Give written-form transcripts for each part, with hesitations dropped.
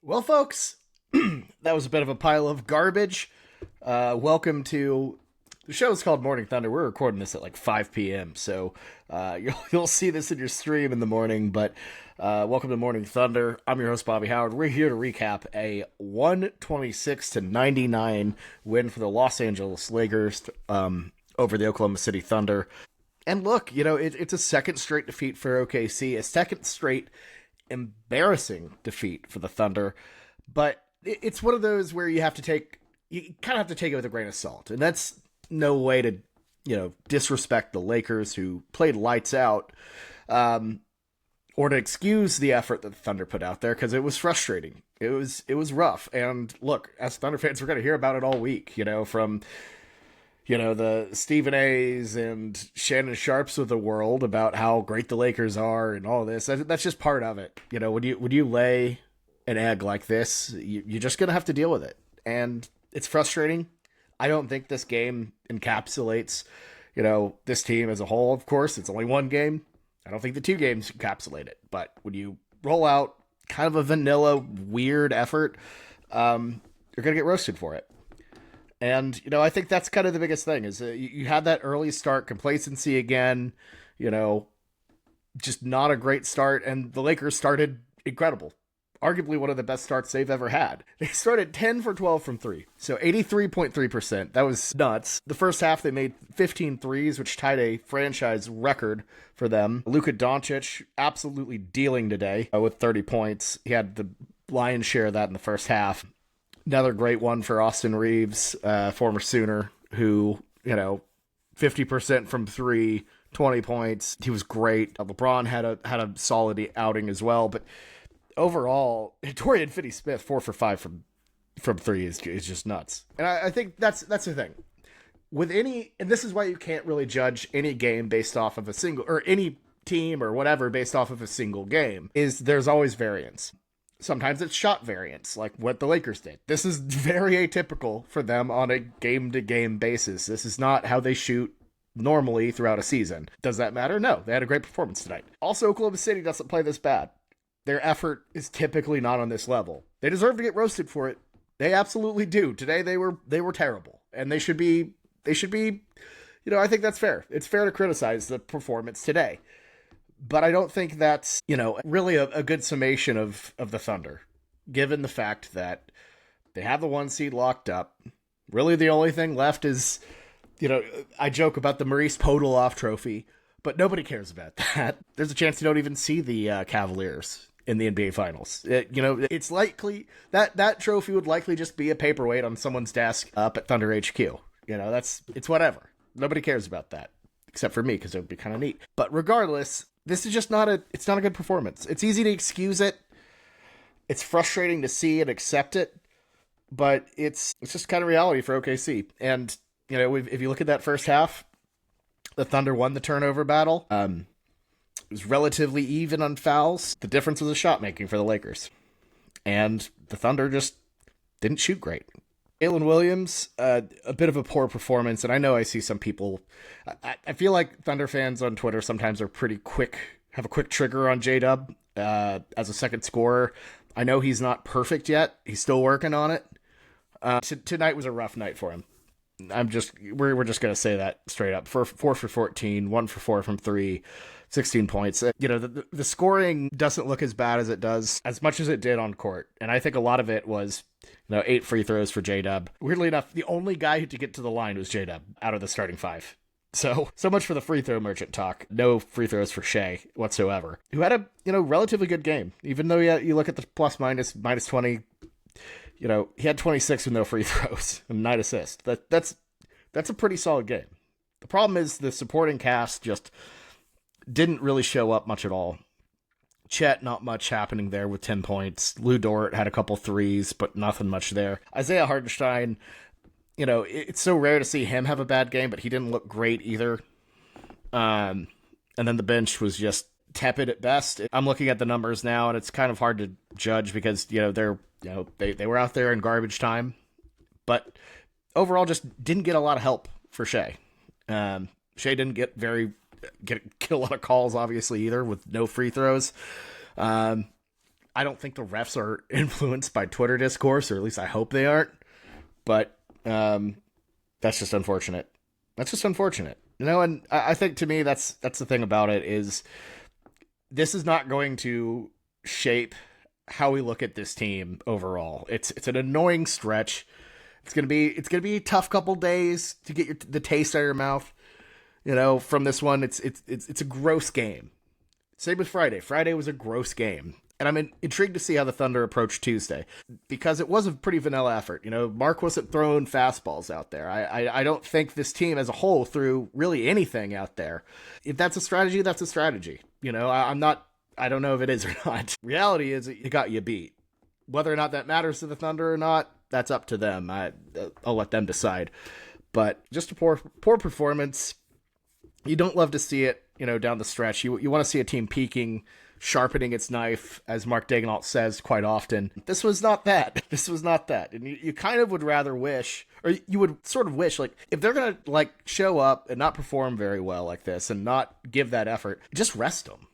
Well, folks, that was a bit of a pile of garbage. Welcome to the show. Is called Morning Thunder. We're recording this at like 5 p.m., so you'll see this in your stream in the morning. But welcome to Morning Thunder. I'm your host Bobby Howard. We're here to recap a 126-99 win for the Los Angeles Lakers over the Oklahoma City Thunder. And look, it's a second straight defeat for OKC, a second straight embarrassing defeat for the Thunder, but it's one of those where you kind of have to take it with a grain of salt, and that's no way to disrespect the Lakers, who played lights out, or to excuse the effort that the Thunder put out there, because it was frustrating. It was rough, and look, as Thunder fans, we're going to hear about it all week, from the Stephen A's and Shannon Sharps of the world about how great the Lakers are and all this. That's just part of it. When you lay an egg like this, you're just going to have to deal with it. And it's frustrating. I don't think this game encapsulates, this team as a whole, of course. It's only one game. I don't think the two games encapsulate it. But when you roll out kind of a vanilla, weird effort, you're going to get roasted for it. And, I think that's kind of the biggest thing is you had that early start, complacency again, just not a great start. And the Lakers started incredible. Arguably one of the best starts they've ever had. They started 10 for 12 from three. So 83.3%. That was nuts. The first half, they made 15 threes, which tied a franchise record for them. Luka Doncic absolutely dealing today with 30 points. He had the lion's share of that in the first half. Another great one for Austin Reeves, former Sooner, who, 50% from three, 20 points. He was great. LeBron had a solid outing as well. But overall, Dorian Finney-Smith, 4 for 5 from three is just nuts. And I think that's the thing. And this is why you can't really judge any game based off of a single, or any team or whatever based off of a single game, is there's always variance. Sometimes it's shot variance, like what the Lakers did. This is very atypical for them on a game-to-game basis. This is not how they shoot normally throughout a season. Does that matter? No. They had a great performance tonight. Also, Oklahoma City doesn't play this bad. Their effort is typically not on this level. They deserve to get roasted for it. They absolutely do. Today they were terrible, and they should be. I think that's fair. It's fair to criticize the performance today. But I don't think that's, really a good summation of the Thunder, given the fact that they have the 1 seed locked up. Really the only thing left is, I joke about the Maurice Podoloff trophy, but nobody cares about that. There's a chance you don't even see the Cavaliers in the NBA Finals. It's likely that trophy would likely just be a paperweight on someone's desk up at Thunder HQ. It's whatever. Nobody cares about that, except for me, because it would be kind of neat. But regardless, this is just not a good performance. It's easy to excuse it. It's frustrating to see and accept it, but it's just kind of reality for OKC. And, if you look at that first half, the Thunder won the turnover battle. It was relatively even on fouls. The difference was the shot making for the Lakers. And the Thunder just didn't shoot great. Jalen Williams, a bit of a poor performance, and I know I see some people. I feel like Thunder fans on Twitter sometimes are pretty quick, have a quick trigger on J-Dub as a second scorer. I know he's not perfect yet; he's still working on it. Tonight was a rough night for him. We're just gonna say that straight up. 4 for 14, 1 for 4 from three, 16 points. The scoring doesn't look as bad as much as it did on court, and I think a lot of it was. 8 free throws for J-Dub. Weirdly enough, the only guy to get to the line was J-Dub out of the starting 5. So much for the free throw merchant talk. No free throws for Shea whatsoever, who had a, relatively good game. Even though you look at the plus minus 20, he had 26 with no free throws and 9 assists. That's a pretty solid game. The problem is the supporting cast just didn't really show up much at all. Chet, not much happening there with 10 points. Lou Dort had a couple threes, but nothing much there. Isaiah Hartenstein, it's so rare to see him have a bad game, but he didn't look great either. And then the bench was just tepid at best. I'm looking at the numbers now, and it's kind of hard to judge because, they were out there in garbage time. But overall, just didn't get a lot of help for Shea. Shea didn't get get a lot of calls, obviously, either, with no free throws. I don't think the refs are influenced by Twitter discourse, or at least I hope they aren't. But that's just unfortunate. That's just unfortunate. And I think to me that's the thing about it is this is not going to shape how we look at this team overall. It's an annoying stretch. It's gonna be a tough couple days to get the taste out of your mouth. From this one, it's a gross game. Same with Friday. Friday was a gross game. And I'm intrigued to see how the Thunder approach Tuesday, because it was a pretty vanilla effort. Mark wasn't throwing fastballs out there. I don't think this team as a whole threw really anything out there. If that's a strategy, that's a strategy. I don't know if it is or not. Reality is it got you beat. Whether or not that matters to the Thunder or not, that's up to them. I'll let them decide. But just a poor performance. You don't love to see it, down the stretch. You want to see a team peaking, sharpening its knife, as Mark Daigneault says quite often. This was not that. This was not that. And you kind of would rather wish, or you would sort of wish, like, if they're going to, show up and not perform very well like this and not give that effort, just rest them.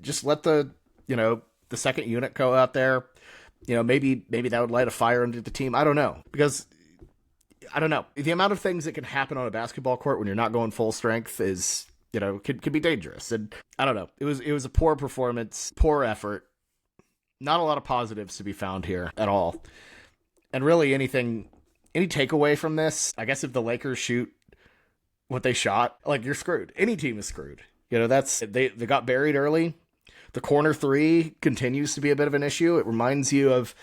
Just let the second unit go out there. Maybe that would light a fire under the team. I don't know. Because, I don't know. The amount of things that can happen on a basketball court when you're not going full strength is, could be dangerous. And I don't know. It was a poor performance, poor effort. Not a lot of positives to be found here at all. And really any takeaway from this, I guess if the Lakers shoot what they shot, you're screwed. Any team is screwed. They got buried early. The corner three continues to be a bit of an issue. It reminds you of,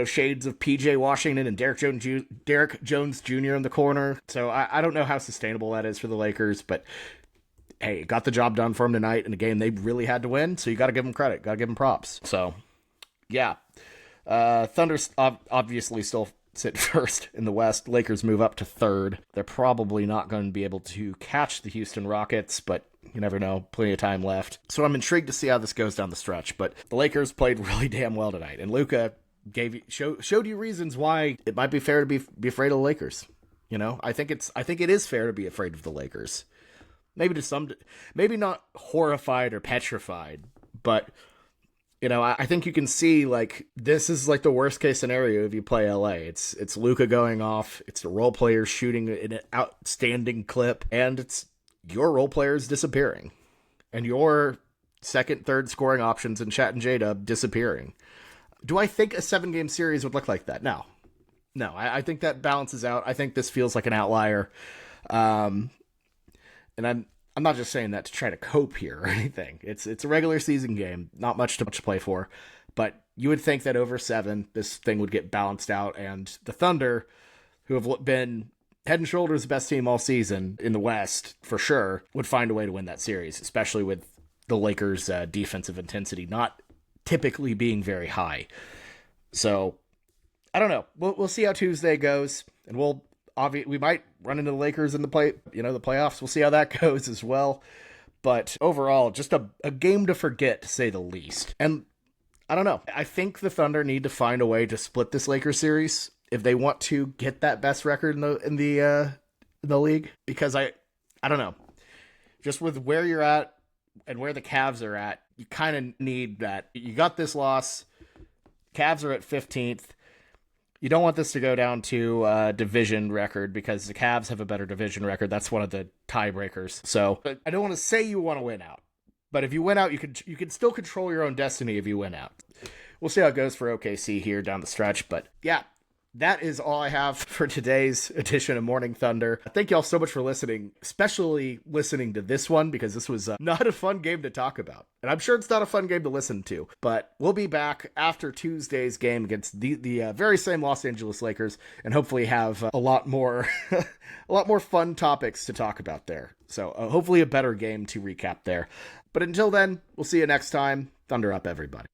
shades of PJ Washington and Derek Jones Jr. in the corner. So I don't know how sustainable that is for the Lakers, but hey, got the job done for them tonight in a game they really had to win. So you got to give them credit, got to give them props. So yeah, Thunder obviously still sit first in the West. Lakers move up to third. They're probably not going to be able to catch the Houston Rockets, but you never know. Plenty of time left. So I'm intrigued to see how this goes down the stretch. But the Lakers played really damn well tonight, and Luka showed you reasons why it might be fair to be afraid of the Lakers. I think it is fair to be afraid of the Lakers. Maybe not horrified or petrified, but I think you can see this is the worst case scenario if you play LA. It's Luka going off, it's the role players shooting an outstanding clip, and it's your role players disappearing, and your second, third scoring options in Chat and J-Dub disappearing. Do I think a 7-game series would look like that? No. I think that balances out. I think this feels like an outlier, and I'm not just saying that to try to cope here or anything. It's a regular season game, not much to play for, but you would think that over 7, this thing would get balanced out, and the Thunder, who have been head and shoulders the best team all season in the West, for sure, would find a way to win that series, especially with the Lakers' defensive intensity not typically being very high. So, I don't know. We'll see how Tuesday goes, and we might run into the Lakers in the playoffs. We'll see how that goes as well. But overall, just a game to forget, to say the least. And I don't know. I think the Thunder need to find a way to split this Lakers series if they want to get that best record in the league. Because I don't know. Just with where you're at and where the Cavs are at, you kind of need that. You got this loss. Cavs are at 15th. You don't want this to go down to a division record because the Cavs have a better division record. That's one of the tiebreakers. So I don't want to say you want to win out, but if you win out, you can still control your own destiny if you win out. We'll see how it goes for OKC here down the stretch. But yeah, that is all I have for today's edition of Morning Thunder. Thank you all so much for listening, especially listening to this one, because this was not a fun game to talk about. And I'm sure it's not a fun game to listen to, but we'll be back after Tuesday's game against the very same Los Angeles Lakers, and hopefully have a lot more fun topics to talk about there. So hopefully a better game to recap there. But until then, we'll see you next time. Thunder up, everybody.